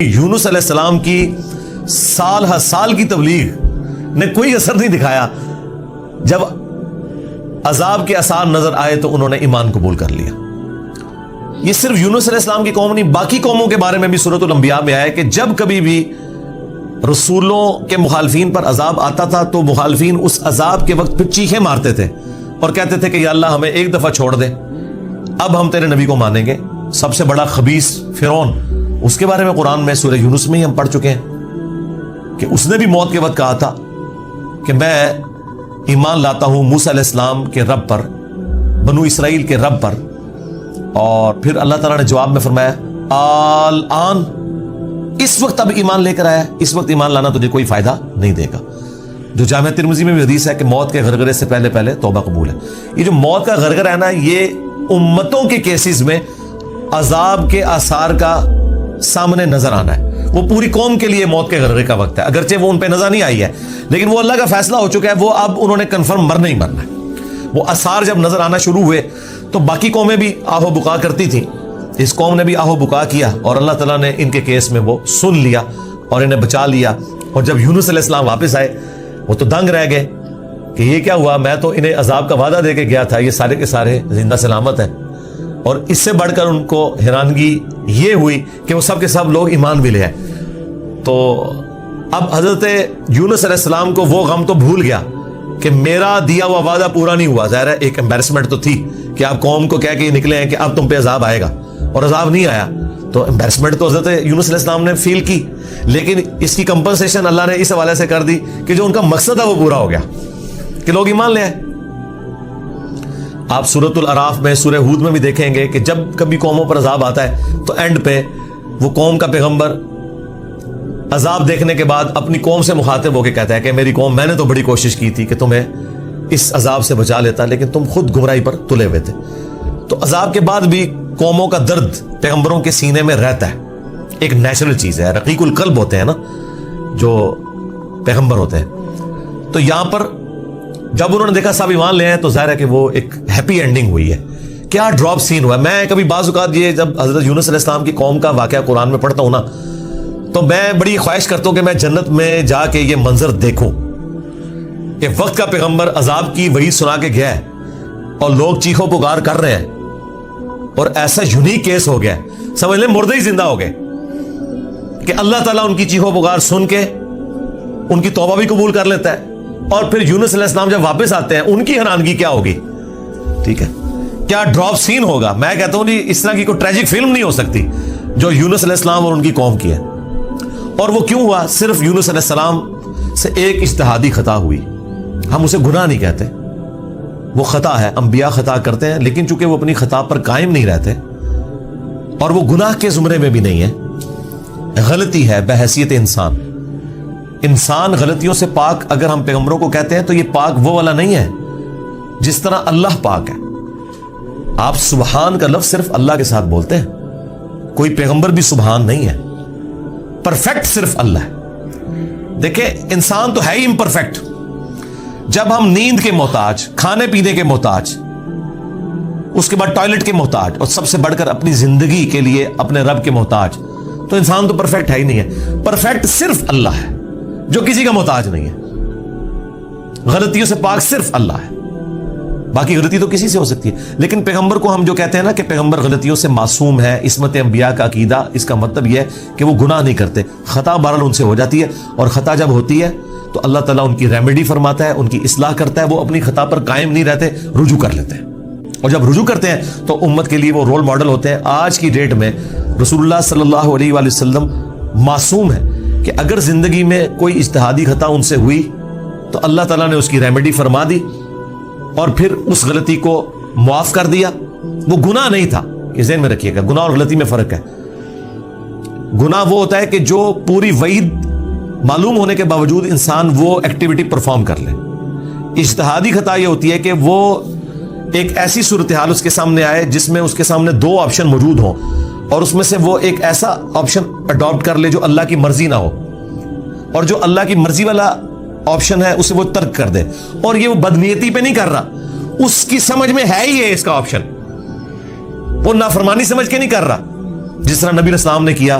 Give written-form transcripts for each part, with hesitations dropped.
یونس علیہ السلام کی سال ہر سال کی تبلیغ نے کوئی اثر نہیں دکھایا. جب عذاب کے آثار نظر آئے تو انہوں نے ایمان قبول کر لیا. یہ صرف یونس علیہ السلام کی قوم نہیں، باقی قوموں کے بارے میں بھی سورۃ الانبیاء میں آیا کہ جب کبھی بھی رسولوں کے مخالفین پر عذاب آتا تھا تو مخالفین اس عذاب کے وقت پھر چیخیں مارتے تھے اور کہتے تھے کہ یا اللہ ہمیں ایک دفعہ چھوڑ دے، اب ہم تیرے نبی کو مانیں گے. سب سے بڑا خبیث فرعون، اس کے بارے میں قرآن میں سورہ یونس میں ہی ہم پڑھ چکے ہیں کہ اس نے بھی موت کے وقت کہا تھا کہ میں ایمان لاتا ہوں موسیٰ علیہ السلام کے رب پر، بنو اسرائیل کے رب پر. اور پھر اللہ تعالیٰ نے جواب میں فرمایا آن، اس وقت اب ایمان لے کر آیا، اس وقت ایمان لانا تجھے کوئی فائدہ نہیں دے گا. جو جامعہ ترمذی میں بھی حدیث ہے کہ موت کے غرغرے سے پہلے پہلے توبہ قبول ہے. یہ جو موت کا غرغرہ ہے نا، یہ امتوں کے کیسز میں عذاب کے آثار کا سامنے نظر آنا ہے. وہ پوری قوم کے لیے موت کے غرغرے کا وقت ہے، اگرچہ وہ ان پہ نظر نہیں آئی ہے لیکن وہ اللہ کا فیصلہ ہو چکا ہے. وہ اب انہوں نے کنفرم مرنا ہی مرنا ہے. وہ آثار جب نظر آنا شروع ہوئے تو باقی قومیں بھی آہ و بکا کرتی تھیں، اس قوم نے بھی آہ و بکا کیا اور اللہ تعالیٰ نے ان کے کیس میں وہ سن لیا اور انہیں بچا لیا. اور جب یونس علیہ السلام واپس آئے وہ تو دنگ رہ گئے کہ یہ کیا ہوا، میں تو انہیں عذاب کا وعدہ دے کے گیا تھا، یہ سارے کے سارے زندہ سلامت ہیں. اور اس سے بڑھ کر ان کو حیرانگی یہ ہوئی کہ وہ سب کے سب لوگ ایمان بھی لے آئے. تو اب حضرت یونس علیہ السلام کو وہ غم تو بھول گیا کہ میرا دیا ہوا وعدہ پورا نہیں ہوا. ظاہر ہے ایک امبیرسمنٹ تو تھی کہ آپ قوم کو کہہ کے یہ نکلے ہیں کہ اب تم پہ عذاب آئے گا اور عذاب نہیں آیا، تو امبیرسمنٹ تو حضرت یونس علیہ السلام نے فیل کی، لیکن اس کی کمپنسیشن اللہ نے اس حوالے سے کر دی کہ جو ان کا مقصد تھا وہ پورا ہو گیا کہ لوگ ایمان لے آئے. آپ سورۃ الاعراف میں، سورہ ہود میں بھی دیکھیں گے کہ جب کبھی قوموں پر عذاب آتا ہے تو اینڈ پہ وہ قوم کا پیغمبر عذاب دیکھنے کے بعد اپنی قوم سے مخاطب ہو کے کہتا ہے کہ میری قوم، میں نے تو بڑی کوشش کی تھی کہ تمہیں اس عذاب سے بچا لیتا لیکن تم خود گمراہی پر تلے ہوئے تھے. تو عذاب کے بعد بھی قوموں کا درد پیغمبروں کے سینے میں رہتا ہے، ایک نیچرل چیز ہے. رقیق القلب ہوتے ہیں نا جو پیغمبر ہوتے ہیں. تو یہاں پر جب انہوں نے دیکھا سب ایمان لے آئے تو ظاہر ہے کہ وہ ایک ہیپی اینڈنگ ہوئی ہے. کیا ڈراپ سین ہوا ہے. میں کبھی بعض اوقات یہ جب حضرت یونس علیہ السلام کی قوم کا واقعہ قرآن میں پڑھتا ہوں نا تو میں بڑی خواہش کرتا ہوں کہ میں جنت میں جا کے یہ منظر دیکھوں کہ وقت کا پیغمبر عذاب کی وحی سنا کے گیا ہے اور لوگ چیخو پکار کر رہے ہیں اور ایسا یونیک کیس ہو گیا ہے، سمجھ لیں مردے ہی زندہ ہو گئے کہ اللہ تعالیٰ ان کی چیخو پکار سن کے ان کی توبہ بھی قبول کر لیتا ہے. اور پھر یونس علیہ السلام جب واپس آتے ہیں ان کی حیرانگی کیا ہوگی. ٹھیک ہے، کیا ڈراپ سین ہوگا. میں کہتا ہوں جی اس طرح کی کوئی ٹریجک فلم نہیں ہو سکتی جو یونس علیہ السلام اور ان کی قوم کی ہے. اور وہ کیوں ہوا؟ صرف یونس علیہ السلام سے ایک اجتہادی خطا ہوئی. ہم اسے گناہ نہیں کہتے، وہ خطا ہے. انبیاء خطا کرتے ہیں لیکن چونکہ وہ اپنی خطا پر قائم نہیں رہتے اور وہ گناہ کے زمرے میں بھی نہیں ہے، غلطی ہے بحیثیت انسان. انسان غلطیوں سے پاک اگر ہم پیغمبروں کو کہتے ہیں تو یہ پاک وہ والا نہیں ہے جس طرح اللہ پاک ہے. آپ سبحان کا لفظ صرف اللہ کے ساتھ بولتے ہیں، کوئی پیغمبر بھی سبحان نہیں ہے. پرفیکٹ صرف اللہ ہے. دیکھیں انسان تو ہے ہی امپرفیکٹ. جب ہم نیند کے محتاج، کھانے پینے کے محتاج، اس کے بعد ٹوائلٹ کے محتاج اور سب سے بڑھ کر اپنی زندگی کے لیے اپنے رب کے محتاج، تو انسان تو پرفیکٹ ہے ہی نہیں ہے. پرفیکٹ صرف اللہ ہے جو کسی کا محتاج نہیں ہے. غلطیوں سے پاک صرف اللہ ہے، باقی غلطی تو کسی سے ہو سکتی ہے. لیکن پیغمبر کو ہم جو کہتے ہیں نا کہ پیغمبر غلطیوں سے معصوم ہے، عصمت انبیاء کا عقیدہ، اس کا مطلب یہ ہے کہ وہ گناہ نہیں کرتے. خطا بہرحال ان سے ہو جاتی ہے اور خطا جب ہوتی ہے تو اللہ تعالیٰ ان کی ریمیڈی فرماتا ہے، ان کی اصلاح کرتا ہے. وہ اپنی خطا پر قائم نہیں رہتے، رجوع کر لیتے ہیں. اور جب رجوع کرتے ہیں تو امت کے لیے وہ رول ماڈل ہوتے ہیں. آج کی ڈیٹ میں رسول اللہ صلی اللہ علیہ وآلہ وسلم معصوم ہے کہ اگر زندگی میں کوئی اجتہادی خطا ان سے ہوئی تو اللہ تعالیٰ نے اس کی ریمیڈی فرما دی اور پھر اس غلطی کو معاف کر دیا. وہ گناہ نہیں تھا، یہ ذہن میں رکھیے گا. گناہ اور غلطی میں فرق ہے. گناہ وہ ہوتا ہے کہ جو پوری وعید معلوم ہونے کے باوجود انسان وہ ایکٹیویٹی پرفارم کر لے. اجتہادی خطا یہ ہوتی ہے کہ وہ ایک ایسی صورتحال اس کے سامنے آئے جس میں اس کے سامنے دو آپشن موجود ہوں اور اس میں سے وہ ایک ایسا آپشن اڈاپٹ کر لے جو اللہ کی مرضی نہ ہو، اور جو اللہ کی مرضی والا آپشن ہے اسے وہ ترک کر دے. اور یہ وہ بدنیتی پہ نہیں کر رہا، اس کی سمجھ میں ہے ہی ہے اس کا آپشن، وہ نافرمانی سمجھ کے نہیں کر رہا. جس طرح نبی اسلام نے کیا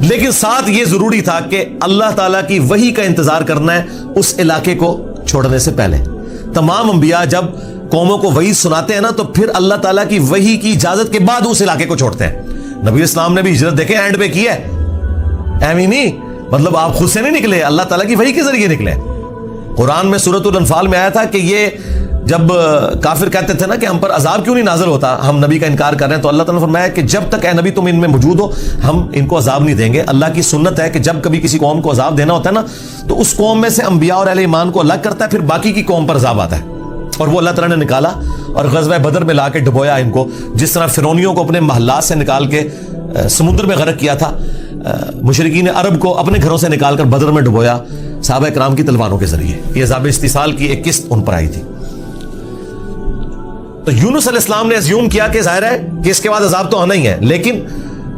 لیکن ساتھ یہ ضروری تھا کہ اللہ تعالیٰ کی وحی کا انتظار کرنا ہے اس علاقے کو چھوڑنے سے پہلے. تمام انبیاء جب قوموں کو وحی سناتے ہیں نا تو پھر اللہ تعالیٰ کی وحی کی اجازت کے بعد اس علاقے کو چھوڑتے ہیں. نبی اسلام نے بھی ہجرت دیکھیں اینڈ پہ کی ہے, ایویں نہیں, مطلب آپ خود سے نہیں نکلے, اللہ تعالیٰ کی وحی کے ذریعے نکلے. قرآن میں سورۃ الانفال میں آیا تھا کہ یہ جب کافر کہتے تھے نا کہ ہم پر عذاب کیوں نہیں نازل ہوتا, ہم نبی کا انکار کر رہے ہیں, تو اللہ تعالیٰ نے فرمایا کہ جب تک اے نبی تم ان میں موجود ہو ہم ان کو عذاب نہیں دیں گے. اللہ کی سنت ہے کہ جب کبھی کسی قوم کو عذاب دینا ہوتا ہے نا تو اس قوم میں سے انبیاء اور اہل ایمان کو الگ کرتا ہے, پھر باقی کی قوم پر عذاب آتا ہے. اور وہ اللہ تعالیٰ نے نکالا اور غزوہ بدر میں لا کے ڈبویا ان کو, جس طرح فرعونیوں کو اپنے محلات سے نکال کے سمندر میں غرق کیا تھا, مشرکین عرب کو اپنے گھروں سے نکال کر بدر میں ڈبویا صحابہ کرام کی تلواروں کے ذریعے. یہ عذاب استیصال کی ایک قسط ان پر آئی تھی. تو یونس علیہ السلام نے اسیوم کیا کہ ظاہر ہے کہ اس کے بعد عذاب تو آنا ہی ہے, لیکن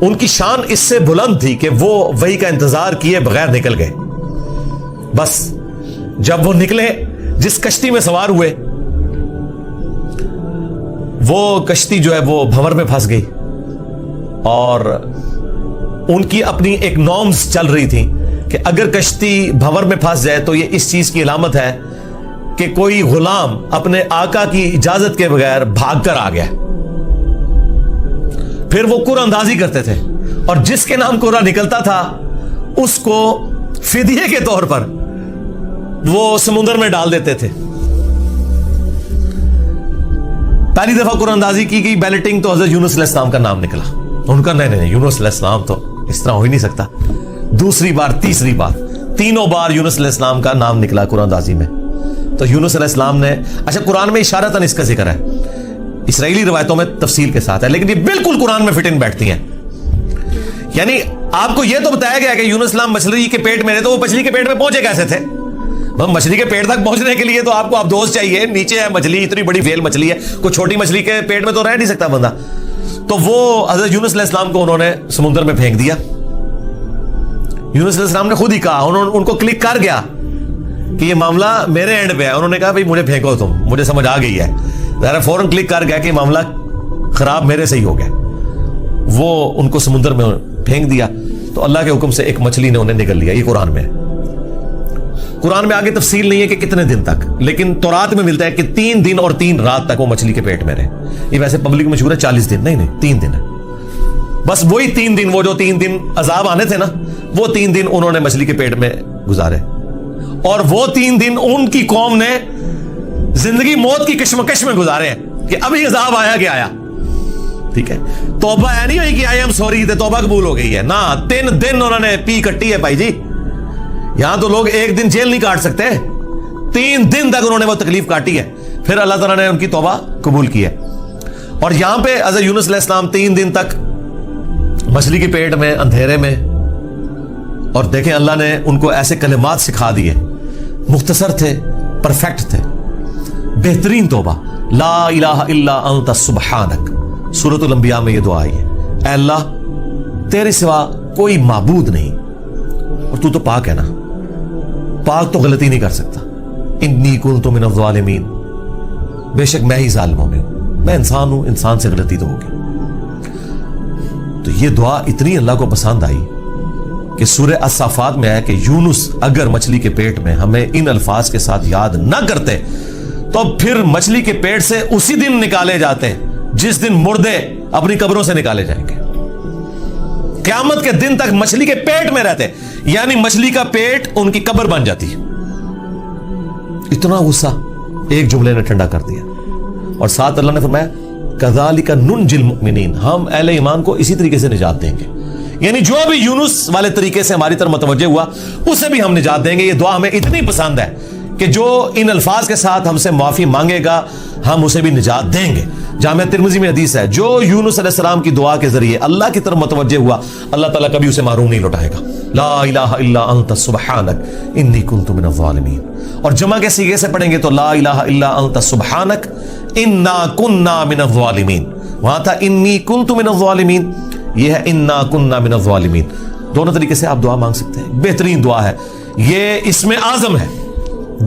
ان کی شان اس سے بلند تھی کہ وہ وحی کا انتظار کیے بغیر نکل گئے. بس جب وہ نکلے, جس کشتی میں سوار ہوئے وہ کشتی جو ہے وہ بھنور میں پھنس گئی, اور ان کی اپنی ایک نارمز چل رہی تھی کہ اگر کشتی بھنور میں پھنس جائے تو یہ اس چیز کی علامت ہے کہ کوئی غلام اپنے آقا کی اجازت کے بغیر بھاگ کر آ گیا. پھر وہ قرآن اندازی کرتے تھے, اور جس کے نام قرآن نکلتا تھا اس کو فدیے کے طور پر وہ سمندر میں ڈال دیتے تھے. پہلی دفعہ قرآن اندازی کی گئی بیلٹنگ تو حضرت یونس علیہ السلام کا نام نکلا. ان کا نہیں یونس علیہ السلام تو اس طرح ہو ہی نہیں سکتا. دوسری بار, تیسری بار, تینوں بار یونس علیہ السلام کا نام نکلا قرآن اندازی میں. تو یونس علیہ السلام نے, اچھا قرآن میں اشارتاً اس کا ذکر ہے, اسرائیلی روایتوں میں تفصیل کے ساتھ ہے, لیکن یہ بالکل قرآن میں فٹ ان بیٹھتی ہیں. یعنی آپ کو یہ تو بتایا گیا کہ یونس السلام مچھلی کے پیٹ میں رہے, تو وہ مچھلی کے پیٹ میں پہنچے کیسے تھے؟ مچھلی کے پیٹ تک پہنچنے کے لیے تو آپ کو آبدوز چاہیے, نیچے ہے مچھلی, اتنی بڑی ویل مچھلی ہے, کوئی چھوٹی مچھلی کے پیٹ میں تو رہ نہیں سکتا بندہ. تو وہ حضرت یونس علیہ السلام کو انہوں نے سمندر میں پھینک دیا. یونس علیہ السلام نے خود ہی کہا, ان کو کلک کر گیا کہ یہ معاملہ میرے اینڈ پہ ہے. انہوں نے کہا بھائی مجھے پھینکو تم, مجھے سمجھ آ گئی ہے. ذرا فوراً کلک کر گیا کہ معاملہ خراب میرے سے ہی ہو گیا. وہ ان کو سمندر میں پھینک دیا تو اللہ کے حکم سے ایک مچھلی نے انہیں نگل لیا. یہ قرآن میں ہے. قرآن میں آگے تفصیل نہیں ہے کہ کتنے دن تک, لیکن تورات میں ملتا ہے کہ 3 دن اور 3 رات تک وہ مچھلی کے پیٹ میں رہے. یہ ویسے پبلک میں مشہور ہے 40 دن, نہیں 3 دن ہے. بس وہی 3 دن, وہ جو 3 دن عذاب آنے تھے نا, وہ 3 دن انہوں نے مچھلی کے پیٹ میں گزارے. اور وہ 3 دن ان کی قوم نے زندگی موت کی کشمکش میں گزارے ہیں کہ ابھی عذاب آیا کہ آیا. ٹھیک ہے, توبہ ہے نہیں ہوئی کہ آئی ایم سوری تے توبہ قبول ہو گئی ہے نا. 3 دن انہوں نے پی کٹی ہے بھائی جی. یہاں تو لوگ 1 دن جیل نہیں کاٹ سکتے, 3 دن تک انہوں نے وہ تکلیف کاٹی ہے, پھر اللہ تعالیٰ نے ان کی توبہ قبول کی ہے. اور یہاں پہ حضرت یونس علیہ السلام 3 دن تک مچھلی کے پیٹ میں, اندھیرے میں, اور دیکھیں اللہ نے ان کو ایسے کلمات سکھا دیے, مختصر تھے, پرفیکٹ تھے, بہترین توبہ. لا الہ الا انت سبحانک, سورۃ الانبیاء میں یہ دعا آئی ہے, اے اللہ تیرے سوا کوئی معبود نہیں اور تو پاک ہے نا, پاک تو غلطی نہیں کر سکتا. انی کنت من الظالمین, بے شک میں ہی ظالموں میں ہوں, میں انسان ہوں, انسان سے غلطی تو ہوگی. تو یہ دعا اتنی اللہ کو پسند آئی کہ سورہ الصافات میں ہے کہ یونس اگر مچھلی کے پیٹ میں ہمیں ان الفاظ کے ساتھ یاد نہ کرتے تو پھر مچھلی کے پیٹ سے اسی دن نکالے جاتے جس دن مردے اپنی قبروں سے نکالے جائیں گے. قیامت کے دن تک مچھلی کے پیٹ میں رہتے, یعنی مچھلی کا پیٹ ان کی قبر بن جاتی. اتنا غصہ ایک جملے نے ٹھنڈا کر دیا. اور ساتھ اللہ نے فرمایا کذالک ننجی المؤمنین, ہم اہل ایمان کو اسی طریقے سے نجات دیں گے. یعنی جو بھی یونس والے طریقے سے ہماری طرف متوجہ ہوا اسے بھی ہم نجات دیں گے. یہ دعا ہمیں اتنی پسند ہے کہ جو ان الفاظ کے ساتھ ہم سے معافی مانگے گا ہم اسے بھی نجات دیں گے. جامع ترمذی میں حدیث ہے, جو یونس علیہ السلام کی دعا کے ذریعے اللہ کی طرف متوجہ ہوا اللہ تعالیٰ کبھی اسے محروم نہیں لوٹائے گا. لا الہ الا انت سبحانک انی کنت من الظالمین. اور جمع کے صیغے سے پڑھیں گے تو لا الہ الا انت سبحانک انا کننا من الظالمین. وہاں تھا انی کنت من الظالمین, یہ ہے انا کننا من الظالمین. دونوں طریقے سے آپ دعا مانگ سکتے ہیں. بہترین دعا ہے یہ, اسم اعظم ہے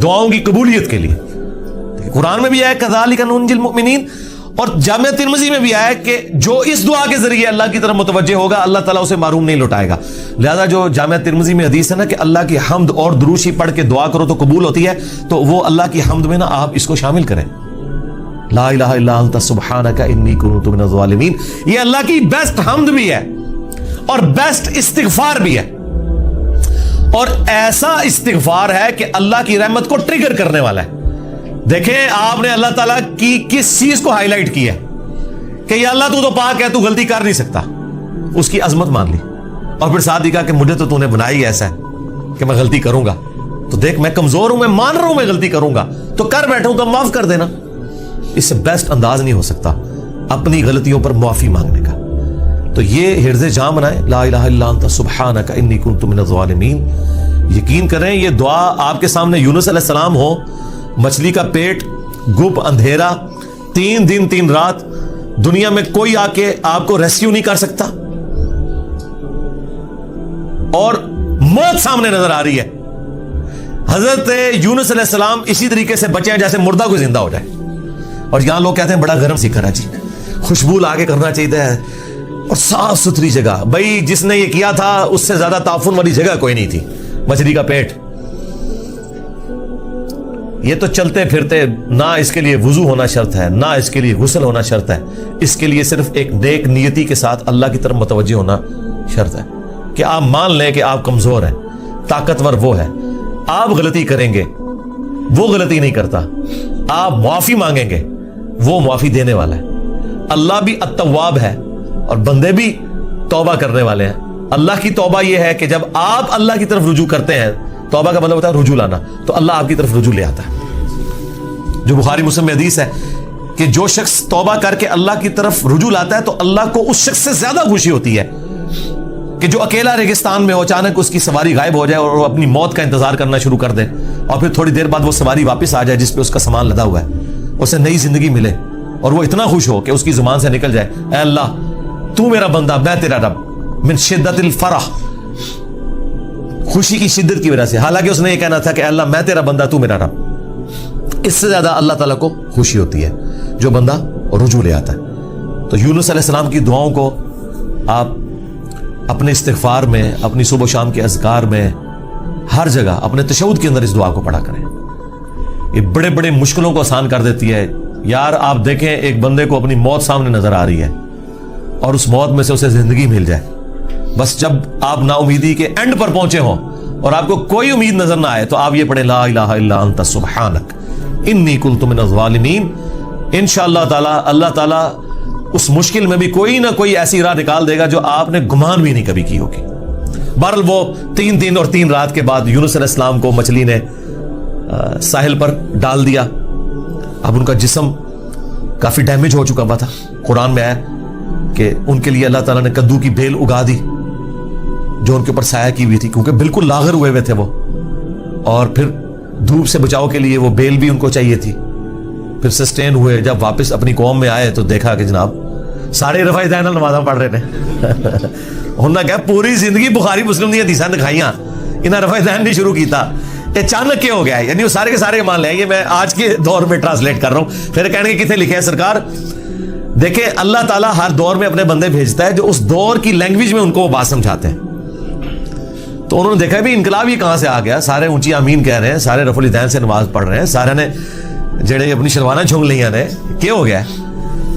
دعاؤں کی قبولیت کے لیے. قرآن میں بھی ہے کذالک ننجی المؤمنین, اور جامعہ ترمذی میں بھی آیا کہ جو اس دعا کے ذریعے اللہ کی طرف متوجہ ہوگا اللہ تعالیٰ اسے محروم نہیں لوٹائے گا. لہذا جو جامعہ ترمذی میں حدیث ہے نا کہ اللہ کی حمد اور دروشی پڑھ کے دعا کرو تو قبول ہوتی ہے, تو وہ اللہ کی حمد میں نا آپ اس کو شامل کریں, لا الہ الا انت سبحانک انی کنت من الظالمین. یہ اللہ کی بیسٹ حمد بھی ہے اور بیسٹ استغفار بھی ہے, اور ایسا استغفار ہے کہ اللہ کی رحمت کو ٹریگر کرنے والا ہے. دیکھیں آپ نے اللہ تعالیٰ کی کس چیز کو ہائی لائٹ کی ہے کہ یا اللہ تو پاک ہے, تو غلطی کر نہیں سکتا, اس کی عظمت مان لی, اور پھر ساتھ ہی کہا کہ مجھے تو نے بنایا ہی ایسا ہے کہ میں غلطی کروں گا, تو دیکھ میں کمزور ہوں, میں مان رہا ہوں میں غلطی کروں گا, تو کر بیٹھوں تو معاف کر دینا. اس سے بیسٹ انداز نہیں ہو سکتا اپنی غلطیوں پر معافی مانگنے کا. تو یہ حرز جام بنائیں, لا الہ الا انت سبحانک انی کنت من الظالمین. یقین کریں یہ دعا آپ کے سامنے یونس علیہ السلام ہو, مچھلی کا پیٹ, گپ, اندھیرا, 3 دن 3 رات, دنیا میں کوئی آ کے آپ کو ریسکیو نہیں کر سکتا, اور موت سامنے نظر آ رہی ہے. حضرت یونس علیہ السلام اسی طریقے سے بچے ہیں جیسے مردہ کو زندہ ہو جائے. اور یہاں لوگ کہتے ہیں بڑا گرم سی کرا جی, خوشبو لا کے کرنا چاہیے اور صاف ستھری جگہ. بھائی جس نے یہ کیا تھا اس سے زیادہ تعفن والی جگہ کوئی نہیں تھی, مچھلی کا پیٹ. یہ تو چلتے پھرتے, نہ اس کے لیے وضو ہونا شرط ہے, نہ اس کے لیے غسل ہونا شرط ہے, اس کے لیے صرف ایک نیک نیتی کے ساتھ اللہ کی طرف متوجہ ہونا شرط ہے کہ آپ مان لیں کہ آپ کمزور ہیں, طاقتور وہ ہے, آپ غلطی کریں گے وہ غلطی نہیں کرتا, آپ معافی مانگیں گے وہ معافی دینے والا ہے. اللہ بھی التواب ہے اور بندے بھی توبہ کرنے والے ہیں. اللہ کی توبہ یہ ہے کہ جب آپ اللہ کی طرف رجوع کرتے ہیں, توبہ کا مطلب ہوتا ہے رجوع لانا, تو اللہ آپ کی طرف رجوع لے آتا ہے. جو بخاری مسلم میں حدیث ہے کہ جو شخص توبہ کر کے اللہ کی طرف رجوع لاتا ہے تو اللہ کو اس شخص سے زیادہ خوشی ہوتی ہے کہ جو اکیلا ریگستان میں ہو, اچانک اس کی سواری غائب ہو جائے اور وہ اپنی موت کا انتظار کرنا شروع کر دے, اور پھر تھوڑی دیر بعد وہ سواری واپس آ جائے جس پہ اس کا سامان لدا ہوا ہے, اسے نئی زندگی ملے, اور وہ اتنا خوش ہو کہ اس کی زبان سے نکل جائے, اے اللہ تو میرا بندہ میں تیرا رب, من شدت الفرح, خوشی کی شدت کی وجہ سے. حالانکہ اس نے یہ کہنا تھا کہ اللہ میں تیرا بندہ تو میرا رب. اس سے زیادہ اللہ تعالیٰ کو خوشی ہوتی ہے جو بندہ رجوع لے آتا ہے. تو یونس علیہ السلام کی دعاؤں کو آپ اپنے استغفار میں, اپنی صبح و شام کے اذکار میں, ہر جگہ اپنے تشہد کے اندر اس دعا کو پڑھا کریں. یہ بڑے بڑے مشکلوں کو آسان کر دیتی ہے. یار آپ دیکھیں ایک بندے کو اپنی موت سامنے نظر آ رہی ہے اور اس موت میں سے اسے زندگی مل جائے, بس جب آپ نا امیدی کے اینڈ پر پہنچے ہوں اور آپ کو کوئی امید نظر نہ آئے تو آپ یہ پڑھیں, لا الہ الا انت سبحانک انی کنت من الظالمین. انشاءاللہ تعالی اللہ تعالی اس مشکل میں بھی کوئی نہ کوئی ایسی راہ نکال دے گا جو آپ نے گمان بھی نہیں کبھی کی ہوگی. بہرحال وہ 3 دن اور 3 رات کے بعد یونس علیہ السلام کو مچھلی نے ساحل پر ڈال دیا. اب ان کا جسم کافی ڈیمیج ہو چکا ہوا تھا. قرآن میں آیا کہ ان کے لیے اللہ تعالیٰ نے کدو کی بیل اگا دی جو ان کے اوپر سایہ کی ہوئی تھی, کیونکہ بالکل لاغر ہوئے تھے وہ, اور پھر دھوپ سے بچاؤ کے لیے وہ بیل بھی ان کو چاہیے تھی. پھر سسٹین ہوئے, جب واپس اپنی قوم میں آئے تو دیکھا کہ جناب سارے رفع دین نمازاں پڑھ رہے ہیں. انہوں نے کہا پوری زندگی بخاری مسلم دی حدیثاں دکھائیاں, انہیں رفع دین نہیں شروع کیتا, اچانک کیا ہو گیا ہے؟ یعنی وہ سارے کے سارے مان لیں. یہ میں آج کے دور میں ٹرانسلیٹ کر رہا ہوں. پھر کہنے کے کتنے لکھے ہیں سرکار, دیکھیں اللہ تعالیٰ ہر دور میں اپنے بندے بھیجتا ہے جو اس دور کی لینگویج میں ان کو وہ بات سمجھاتے ہیں. تو انہوں نے دیکھا بھی انقلاب یہ کہاں سے آ گیا, سارے اونچی آمین کہہ رہے ہیں, سارے رفع الدین سے نماز پڑھ رہے ہیں, سارے نے جڑے اپنی شلوانہ جھونگ لیاں نے, کیا ہو گیا ہے؟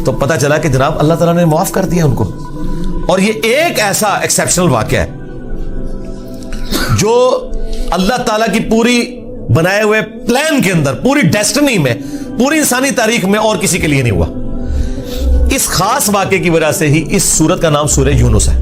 تو پتہ چلا کہ جناب اللہ تعالیٰ نے معاف کر دیا ان کو. اور یہ ایک ایسا ایکسیپشنل واقعہ ہے جو اللہ تعالیٰ کی پوری بنائے ہوئے پلان کے اندر, پوری ڈیسٹنی میں, پوری انسانی تاریخ میں اور کسی کے لیے نہیں ہوا. اس خاص واقعے کی وجہ سے ہی اس سورت کا نام سورہ یونس ہے.